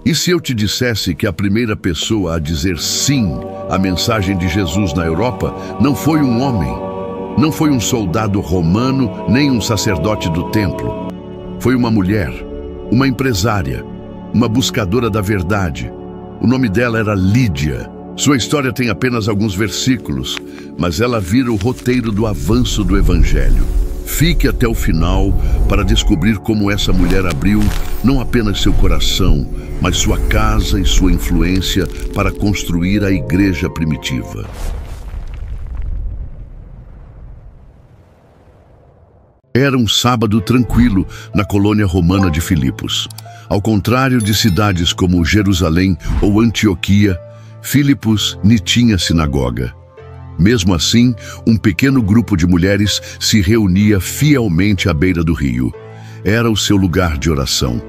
E se eu te dissesse que a primeira pessoa a dizer sim à mensagem de Jesus na Europa não foi um homem, não foi um soldado romano, nem um sacerdote do templo. Foi uma mulher, uma empresária, uma buscadora da verdade. O nome dela era Lídia. Sua história tem apenas alguns versículos, mas ela vira o roteiro do avanço do Evangelho. Fique até o final para descobrir como essa mulher abriu não apenas seu coração, mas sua casa e sua influência para construir a igreja primitiva. Era um sábado tranquilo na colônia romana de Filipos. Ao contrário de cidades como Jerusalém ou Antioquia, Filipos nem tinha sinagoga. Mesmo assim, um pequeno grupo de mulheres se reunia fielmente à beira do rio. Era o seu lugar de oração.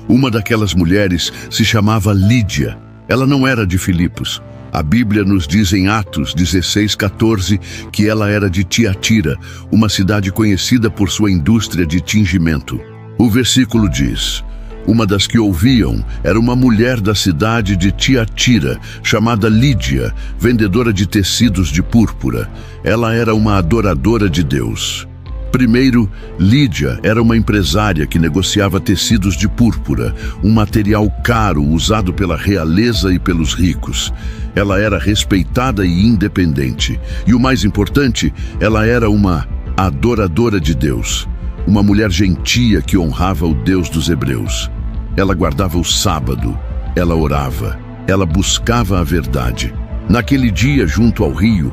Uma daquelas mulheres se chamava Lídia. Ela não era de Filipos. A Bíblia nos diz em Atos 16:14 que ela era de Tiatira, uma cidade conhecida por sua indústria de tingimento. O versículo diz: uma das que ouviam era uma mulher da cidade de Tiatira, chamada Lídia, vendedora de tecidos de púrpura. Ela era uma adoradora de Deus. Primeiro, Lídia era uma empresária que negociava tecidos de púrpura, um material caro usado pela realeza e pelos ricos. Ela era respeitada e independente. E o mais importante, ela era uma adoradora de Deus. Uma mulher gentia que honrava o Deus dos hebreus. Ela guardava o sábado, ela orava, ela buscava a verdade. Naquele dia, junto ao rio,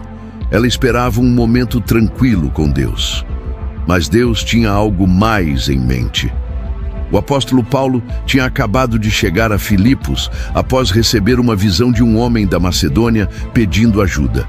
ela esperava um momento tranquilo com Deus. Mas Deus tinha algo mais em mente. O apóstolo Paulo tinha acabado de chegar a Filipos após receber uma visão de um homem da Macedônia pedindo ajuda.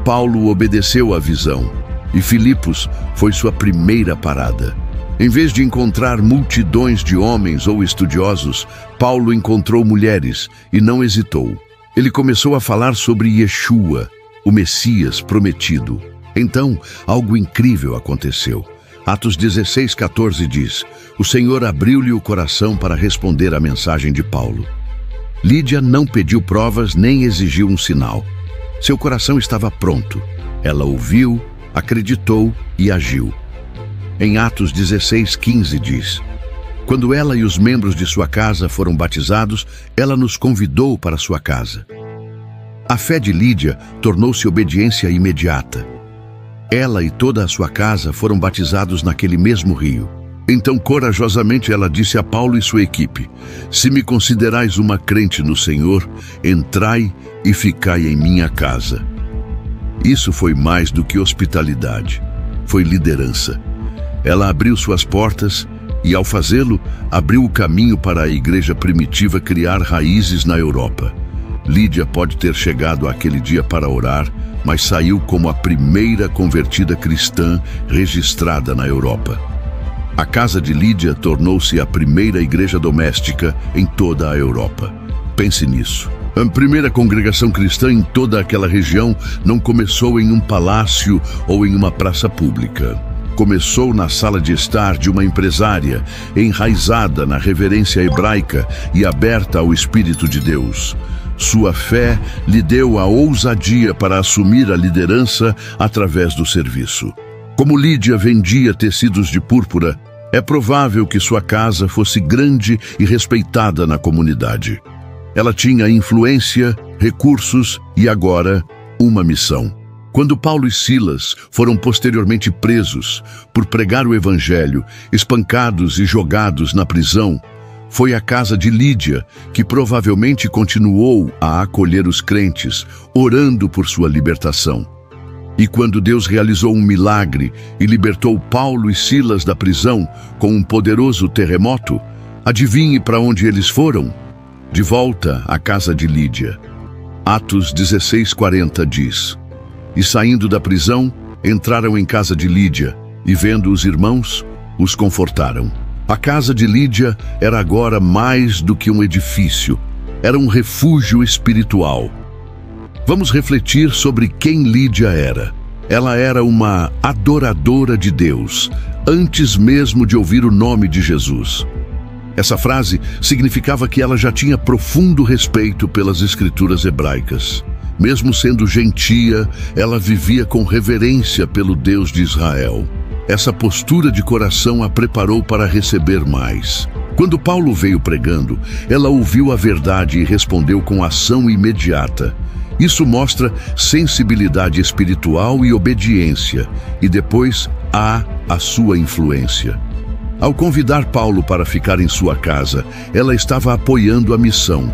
Paulo obedeceu à visão e Filipos foi sua primeira parada. Em vez de encontrar multidões de homens ou estudiosos, Paulo encontrou mulheres e não hesitou. Ele começou a falar sobre Yeshua, o Messias prometido. Então, algo incrível aconteceu. Atos 16:14 diz: o Senhor abriu-lhe o coração para responder à mensagem de Paulo. Lídia não pediu provas nem exigiu um sinal. Seu coração estava pronto. Ela ouviu, acreditou e agiu. Em Atos 16:15 diz: quando ela e os membros de sua casa foram batizados, ela nos convidou para sua casa. A fé de Lídia tornou-se obediência imediata. Ela e toda a sua casa foram batizados naquele mesmo rio. Então, corajosamente, ela disse a Paulo e sua equipe: se me considerais uma crente no Senhor, entrai e ficai em minha casa. Isso foi mais do que hospitalidade, foi liderança. Ela abriu suas portas e, ao fazê-lo, abriu o caminho para a igreja primitiva criar raízes na Europa. Lídia pode ter chegado àquele dia para orar, mas saiu como a primeira convertida cristã registrada na Europa. A casa de Lídia tornou-se a primeira igreja doméstica em toda a Europa. Pense nisso. A primeira congregação cristã em toda aquela região não começou em um palácio ou em uma praça pública. Começou na sala de estar de uma empresária, enraizada na reverência hebraica e aberta ao Espírito de Deus. Sua fé lhe deu a ousadia para assumir a liderança através do serviço. Como Lídia vendia tecidos de púrpura, é provável que sua casa fosse grande e respeitada na comunidade. Ela tinha influência, recursos e agora uma missão. Quando Paulo e Silas foram posteriormente presos por pregar o Evangelho, espancados e jogados na prisão, foi a casa de Lídia que provavelmente continuou a acolher os crentes, orando por sua libertação. E quando Deus realizou um milagre e libertou Paulo e Silas da prisão com um poderoso terremoto, adivinhe para onde eles foram? De volta à casa de Lídia. Atos 16:40 diz: e saindo da prisão, entraram em casa de Lídia, e vendo os irmãos, os confortaram. A casa de Lídia era agora mais do que um edifício, era um refúgio espiritual. Vamos refletir sobre quem Lídia era. Ela era uma adoradora de Deus, antes mesmo de ouvir o nome de Jesus. Essa frase significava que ela já tinha profundo respeito pelas escrituras hebraicas. Mesmo sendo gentia, ela vivia com reverência pelo Deus de Israel. Essa postura de coração a preparou para receber mais. Quando Paulo veio pregando, ela ouviu a verdade e respondeu com ação imediata. Isso mostra sensibilidade espiritual e obediência, e depois há a sua influência. Ao convidar Paulo para ficar em sua casa, ela estava apoiando a missão.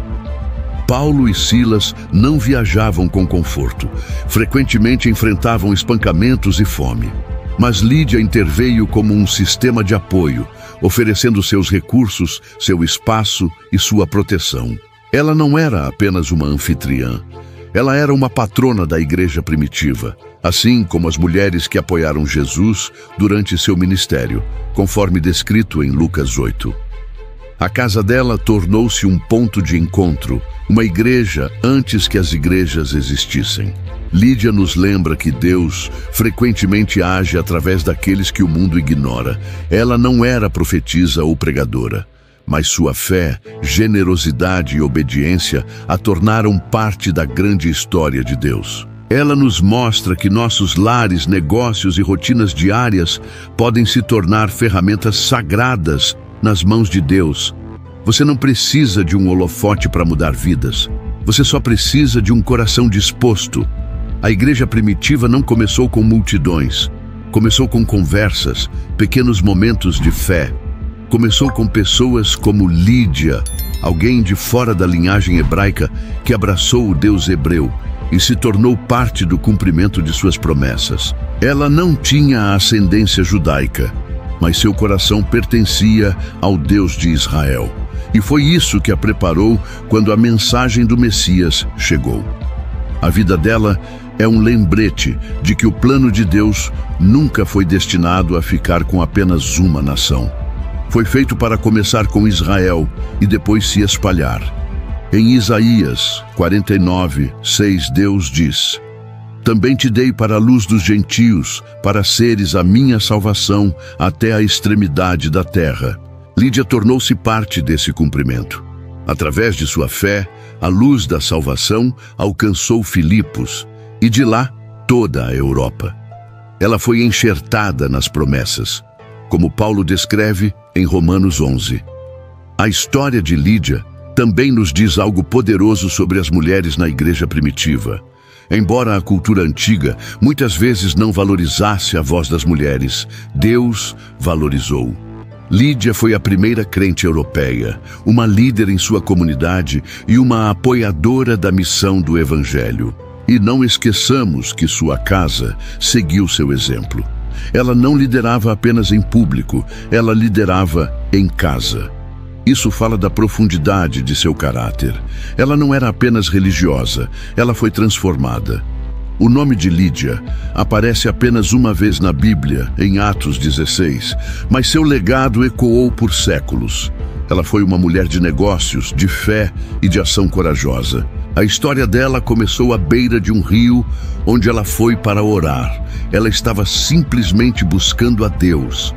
Paulo e Silas não viajavam com conforto. Frequentemente enfrentavam espancamentos e fome. Mas Lídia interveio como um sistema de apoio, oferecendo seus recursos, seu espaço e sua proteção. Ela não era apenas uma anfitriã. Ela era uma patrona da igreja primitiva, assim como as mulheres que apoiaram Jesus durante seu ministério, conforme descrito em Lucas 8. A casa dela tornou-se um ponto de encontro, uma igreja antes que as igrejas existissem. Lídia nos lembra que Deus frequentemente age através daqueles que o mundo ignora. Ela não era profetisa ou pregadora, mas sua fé, generosidade e obediência a tornaram parte da grande história de Deus. Ela nos mostra que nossos lares, negócios e rotinas diárias podem se tornar ferramentas sagradas nas mãos de Deus. Você não precisa de um holofote para mudar vidas. Você só precisa de um coração disposto. A igreja primitiva não começou com multidões. Começou com conversas, pequenos momentos de fé. Começou com pessoas como Lídia, alguém de fora da linhagem hebraica que abraçou o Deus hebreu e se tornou parte do cumprimento de suas promessas. Ela não tinha a ascendência judaica, mas seu coração pertencia ao Deus de Israel. E foi isso que a preparou quando a mensagem do Messias chegou. A vida dela é um lembrete de que o plano de Deus nunca foi destinado a ficar com apenas uma nação. Foi feito para começar com Israel e depois se espalhar. Em Isaías 49:6, Deus diz: Também te dei para a luz dos gentios, para seres a minha salvação até a extremidade da terra. Lídia tornou-se parte desse cumprimento. Através de sua fé, a luz da salvação alcançou Filipos e de lá toda a Europa. Ela foi enxertada nas promessas, como Paulo descreve em Romanos 11. A história de Lídia também nos diz algo poderoso sobre as mulheres na igreja primitiva. Embora a cultura antiga muitas vezes não valorizasse a voz das mulheres, Deus valorizou. Lídia foi a primeira crente europeia, uma líder em sua comunidade e uma apoiadora da missão do Evangelho. E não esqueçamos que sua casa seguiu seu exemplo. Ela não liderava apenas em público, ela liderava em casa. Isso fala da profundidade de seu caráter. Ela não era apenas religiosa, ela foi transformada. O nome de Lídia aparece apenas uma vez na Bíblia, em Atos 16, mas seu legado ecoou por séculos. Ela foi uma mulher de negócios, de fé e de ação corajosa. A história dela começou à beira de um rio, onde ela foi para orar. Ela estava simplesmente buscando a Deus.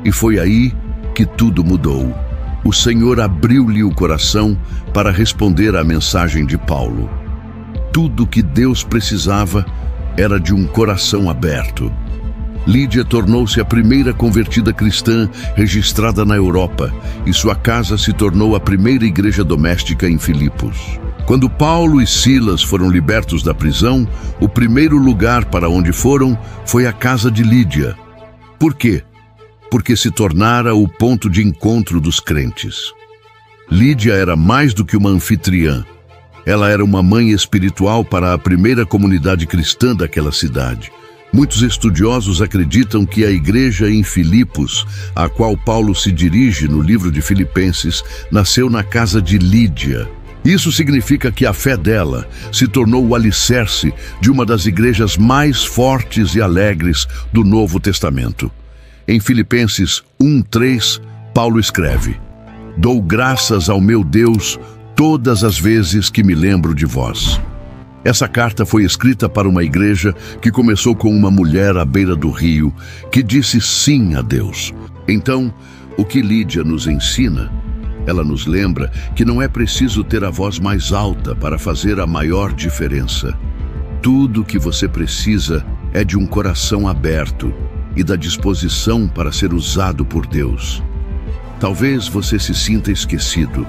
E foi aí que tudo mudou. O Senhor abriu-lhe o coração para responder à mensagem de Paulo. Tudo o que Deus precisava era de um coração aberto. Lídia tornou-se a primeira convertida cristã registrada na Europa e sua casa se tornou a primeira igreja doméstica em Filipos. Quando Paulo e Silas foram libertos da prisão, o primeiro lugar para onde foram foi a casa de Lídia. Por quê? Porque se tornara o ponto de encontro dos crentes. Lídia era mais do que uma anfitriã. Ela era uma mãe espiritual para a primeira comunidade cristã daquela cidade. Muitos estudiosos acreditam que a igreja em Filipos, a qual Paulo se dirige no livro de Filipenses, nasceu na casa de Lídia. Isso significa que a fé dela se tornou o alicerce de uma das igrejas mais fortes e alegres do Novo Testamento. Em Filipenses 1:3, Paulo escreve: Dou graças ao meu Deus todas as vezes que me lembro de vós. Essa carta foi escrita para uma igreja que começou com uma mulher à beira do rio que disse sim a Deus. Então, o que Lídia nos ensina Ela nos lembra que não é preciso ter a voz mais alta para fazer a maior diferença. Tudo o que você precisa é de um coração aberto e da disposição para ser usado por Deus. Talvez você se sinta esquecido.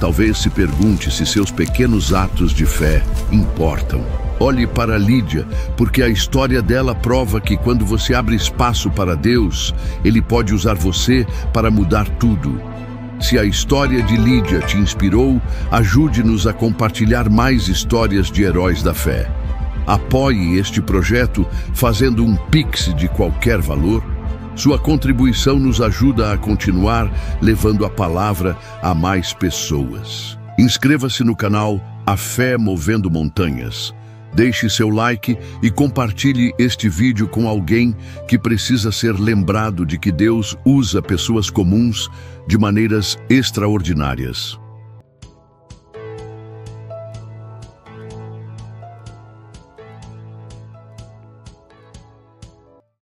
Talvez se pergunte se seus pequenos atos de fé importam. Olhe para Lídia, porque a história dela prova que quando você abre espaço para Deus, Ele pode usar você para mudar tudo. Se a história de Lídia te inspirou, ajude-nos a compartilhar mais histórias de heróis da fé. Apoie este projeto fazendo um Pix de qualquer valor. Sua contribuição nos ajuda a continuar levando a palavra a mais pessoas. Inscreva-se no canal A Fé Movendo Montanhas. Deixe seu like e compartilhe este vídeo com alguém que precisa ser lembrado de que Deus usa pessoas comuns de maneiras extraordinárias.